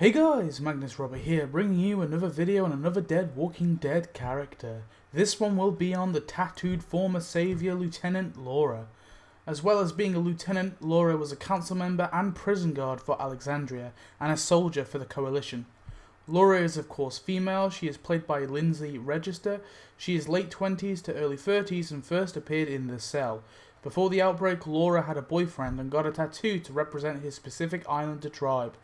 Hey guys, Magnus here, bringing you another video on another dead Walking Dead character. This one will be on the tattooed former savior Lieutenant Laura. As well as being a lieutenant, Laura was a council member and prison guard for Alexandria, and a soldier for the Coalition. Laura is of course female. She is played by Lindsay Register. She is late 20s to early 30s and first appeared in The Cell. Before the outbreak, Laura had a boyfriend and got a tattoo to represent his specific islander tribe.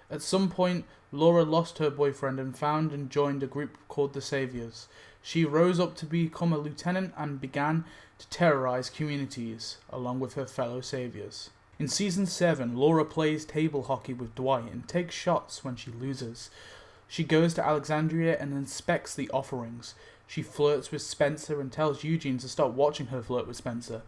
At some point, Laura lost her boyfriend and found and joined a group called the Saviors. She rose up to become a lieutenant and began to terrorize communities, along with her fellow saviors. In Season 7, Laura plays table hockey with Dwight and takes shots when she loses. She goes to Alexandria and inspects the offerings. She flirts with Spencer and tells Eugene to stop watching her flirt with Spencer.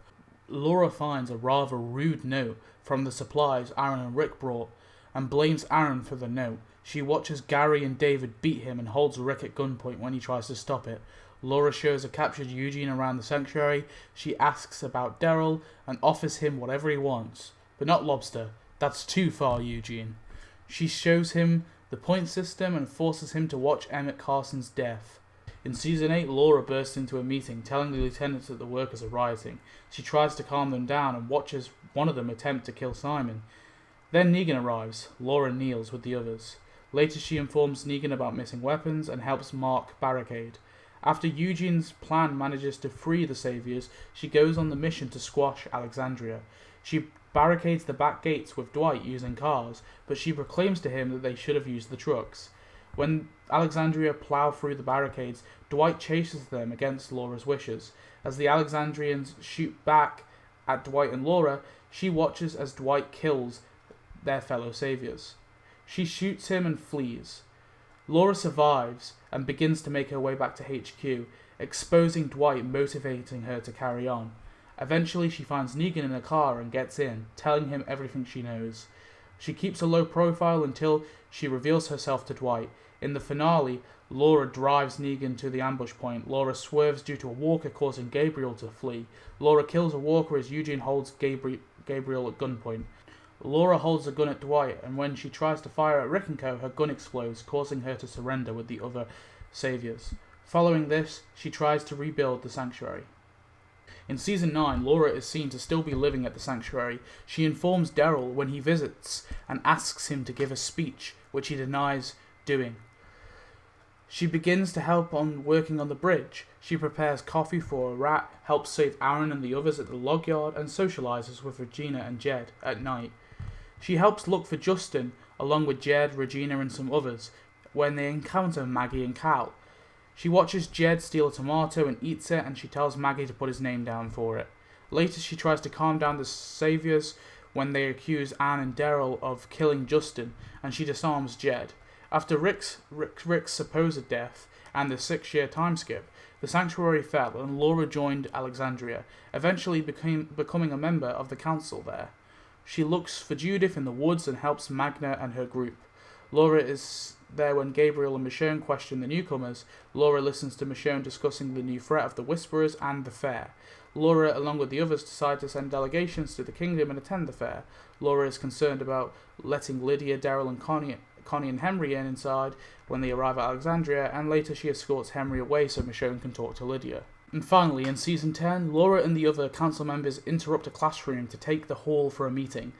Laura finds a rather rude note from the supplies Aaron and Rick brought, and blames Aaron for the note. She watches Gary and David beat him and holds Rick at gunpoint when he tries to stop it. Laura shows a captured Eugene around the sanctuary. She asks about Daryl and offers him whatever he wants. But not lobster. That's too far, Eugene. She shows him the point system and forces him to watch Emmett Carson's death. In Season 8, Laura bursts into a meeting, telling the lieutenants that the workers are rioting. She tries to calm them down and watches one of them attempt to kill Simon. Then Negan arrives. Laura kneels with the others. Later she informs Negan about missing weapons and helps Mark barricade. After Eugene's plan manages to free the Saviors, she goes on the mission to squash Alexandria. She barricades the back gates with Dwight using cars, but she proclaims to him that they should have used the trucks. When Alexandria plow through the barricades, Dwight chases them against Laura's wishes. As the Alexandrians shoot back at Dwight and Laura, she watches as Dwight kills their fellow saviors. She shoots him and flees. Laura survives and begins to make her way back to HQ, exposing Dwight, motivating her to carry on. Eventually she finds Negan in a car and gets in, telling him everything she knows. She keeps a low profile until she reveals herself to Dwight. In the finale, Laura drives Negan to the ambush point. Laura swerves due to a walker, causing Gabriel to flee. Laura kills a walker as Eugene holds Gabriel at gunpoint. Laura holds a gun at Dwight, and when she tries to fire at Rick and Co., her gun explodes, causing her to surrender with the other saviors. Following this, she tries to rebuild the sanctuary. In Season 9, Laura is seen to still be living at the sanctuary. She informs Daryl when he visits and asks him to give a speech, which he denies doing. She begins to help on working on the bridge. She prepares coffee for a rat, helps save Aaron and the others at the log yard, and socializes with Regina and Jed at night. She helps look for Justin, along with Jed, Regina, and some others, when they encounter Maggie and Cal. She watches Jed steal a tomato and eats it, and she tells Maggie to put his name down for it. Later she tries to calm down the Saviors when they accuse Anne and Daryl of killing Justin, and she disarms Jed. After Rick's supposed death and the 6-year time skip, the sanctuary fell and Laura joined Alexandria, eventually becoming a member of the council there. She looks for Judith in the woods and helps Magna and her group. Laura is there when Gabriel and Michonne question the newcomers. Laura listens to Michonne discussing the new threat of the Whisperers and the fair. Laura, along with the others, decide to send delegations to the kingdom and attend the fair. Laura is concerned about letting Lydia, Daryl, and Connie and Henry inside when they arrive at Alexandria, and later she escorts Henry away so Michonne can talk to Lydia. And finally, in Season 10, Laura and the other council members interrupt a classroom to take the hall for a meeting,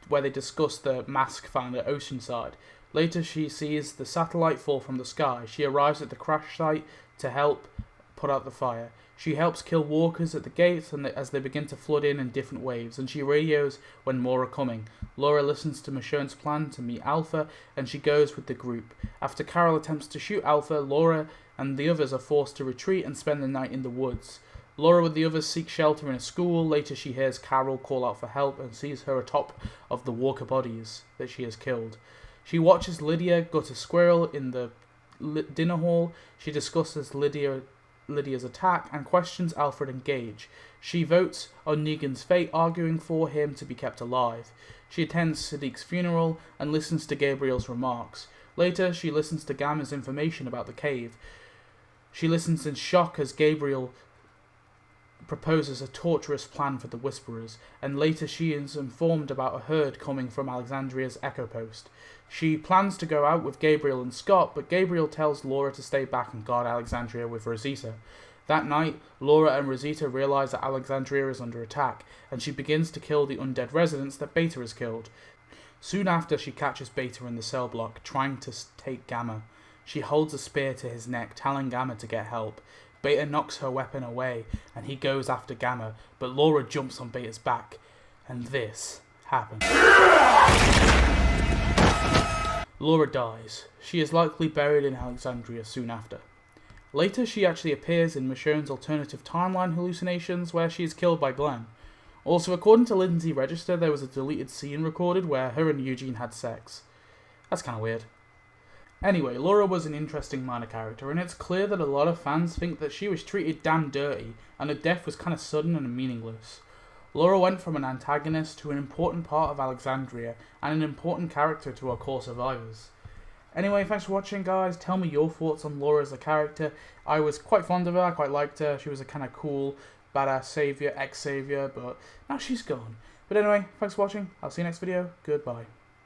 where they discuss the mask found at Oceanside. Later she sees the satellite fall from the sky. She arrives at the crash site to help put out the fire. She helps kill walkers at the gates as they begin to flood in different waves, and she radios when more are coming. Laura listens to Michonne's plan to meet Alpha, and she goes with the group. After Carol attempts to shoot Alpha, Laura and the others are forced to retreat and spend the night in the woods. Laura with the others seeks shelter in a school. Later she hears Carol call out for help and sees her atop of the walker bodies that she has killed. She watches Lydia gut a squirrel in the dinner hall. She discusses Lydia's attack and questions Alfred and Gage. She votes on Negan's fate, arguing for him to be kept alive. She attends Sadiq's funeral and listens to Gabriel's remarks. Later, she listens to Gamma's information about the cave. She listens in shock as Gabriel proposes a torturous plan for the Whisperers, and later she is informed about a herd coming from Alexandria's Echo Post. She plans to go out with Gabriel and Scott, but Gabriel tells Laura to stay back and guard Alexandria with Rosita. That night, Laura and Rosita realize that Alexandria is under attack, and she begins to kill the undead residents that Beta has killed. Soon after, she catches Beta in the cell block, trying to take Gamma. She holds a spear to his neck, telling Gamma to get help. Beta knocks her weapon away, and he goes after Gamma, but Laura jumps on Beta's back, and this happens. Laura dies. She is likely buried in Alexandria soon after. Later, she actually appears in Michonne's alternative timeline hallucinations, where she is killed by Glenn. Also, according to Lindsay Register, there was a deleted scene recorded where her and Eugene had sex. That's kind of weird. Anyway, Laura was an interesting minor character, and it's clear that a lot of fans think that she was treated damn dirty, and her death was kind of sudden and meaningless. Laura went from an antagonist to an important part of Alexandria, and an important character to our core survivors. Anyway, thanks for watching, guys. Tell me your thoughts on Laura as a character. I was quite fond of her, I quite liked her. She was a kind of cool, badass savior, ex-savior, but now she's gone. But anyway, thanks for watching. I'll see you next video. Goodbye.